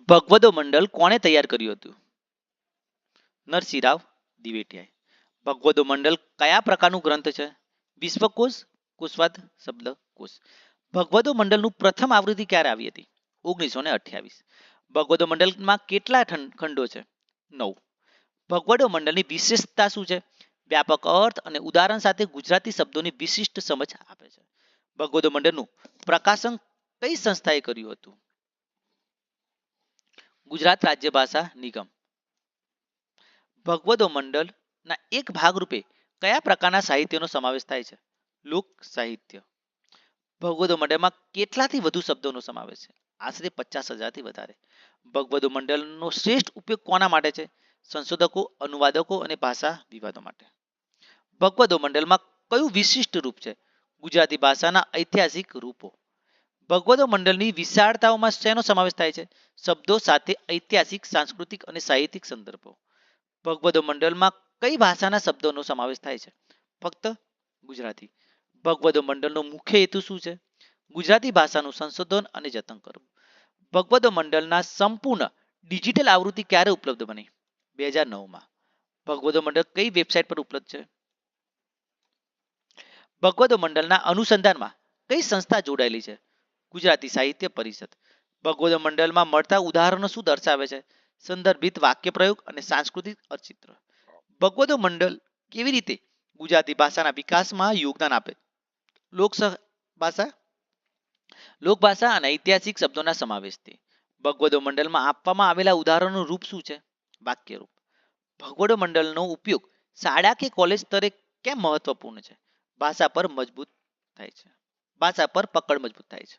ભગવદો મંડળ કોણે તૈયાર કર્યું હતું? નરસિંહરાવ દિવેટિયાએ. ભગવદો મંડળ કયા પ્રકારનું ગ્રંથ છે? વિશ્વકોશ, કુશવાદ શબ્દકોશ. ભગવદો મંડળનું પ્રથમ આવૃત્તિ ક્યારે આવી હતી? 1928. ભગવદો મંડળમાં કેટલા ખંડો છે? 9. ભગવદો મંડળની વિશેષતા શું છે? વ્યાપક અર્થ અને ઉદાહરણ સાથે ગુજરાતી શબ્દોની વિશિષ્ટ સમજ આપે છે. ભગવદો મંડળનું પ્રકાશન કઈ સંસ્થાએ કર્યું હતું? ગુજરાત રાજ્ય ભાષા નિગમ. ભગવદો મંડળના એક ભાગરૂપે કયા પ્રકારના સાહિત્યનો સમાવેશ થાય છે? લોક સાહિત્ય. ભગવદો મંડળમાં કેટલાથી વધુ શબ્દોનો સમાવેશ છે? આશરે 50,000 થી વધારે. ભગવદો મંડળનો શ્રેષ્ઠ ઉપયોગ કોના માટે છે? સંશોધકો, અનુવાદકો અને ભાષા વિવાદો માટે. ભગવદો મંડળમાં કયું વિશિષ્ટ રૂપ છે? ગુજરાતી ભાષાના ઐતિહાસિક રૂપો. ભગવદો મંડળની વિશાળતાઓમાં શેનો સમાવેશ થાય છે? શબ્દો સાથે ઐતિહાસિક, સાંસ્કૃતિક અને સાહિત્યિક સંદર્ભો. ભગવદો મંડળમાં કઈ ભાષાના શબ્દોનો સમાવેશ થાય છે? ફક્ત ગુજરાતી. ભગવદો મંડળનો મુખ્ય હેતુ શું છે? ગુજરાતી ભાષાનું સંશોધન અને જતન કરવું. ભગવદો મંડળના સંપૂર્ણ ડિજિટલ આવૃત્તિ ક્યારે ઉપલબ્ધ બની? 2009માં. ભગવદો મંડળ કઈ વેબસાઇટ પર ઉપલબ્ધ છે? ભગવદો મંડળના અનુસંધાનમાં કઈ સંસ્થા જોડાયેલી છે? ગુજરાતી સાહિત્ય પરિષદ. ભગવદો મંડળમાં મળતા ઉદાહરણો શું દર્શાવે છે? સંદર્ભિત વાક્ય પ્રયોગ અને સાંસ્કૃતિક અર્થચિત્ર. ભગવદો મંડળ કેવી રીતે ગુજરાતી ભાષાના વિકાસમાં યોગદાન આપે? લોક ભાષા, લોકભાષા અને ઐતિહાસિક શબ્દોના સમાવેશથી. ભગવદો મંડળમાં આપવામાં આવેલા ઉદાહરણોનું રૂપ શું છે? વાક્ય રૂપ. ભગવદો મંડળનો ઉપયોગ શાળા કે કોલેજ સ્તરે કેમ મહત્વપૂર્ણ છે? ભાષા પર પકડ મજબૂત થાય છે.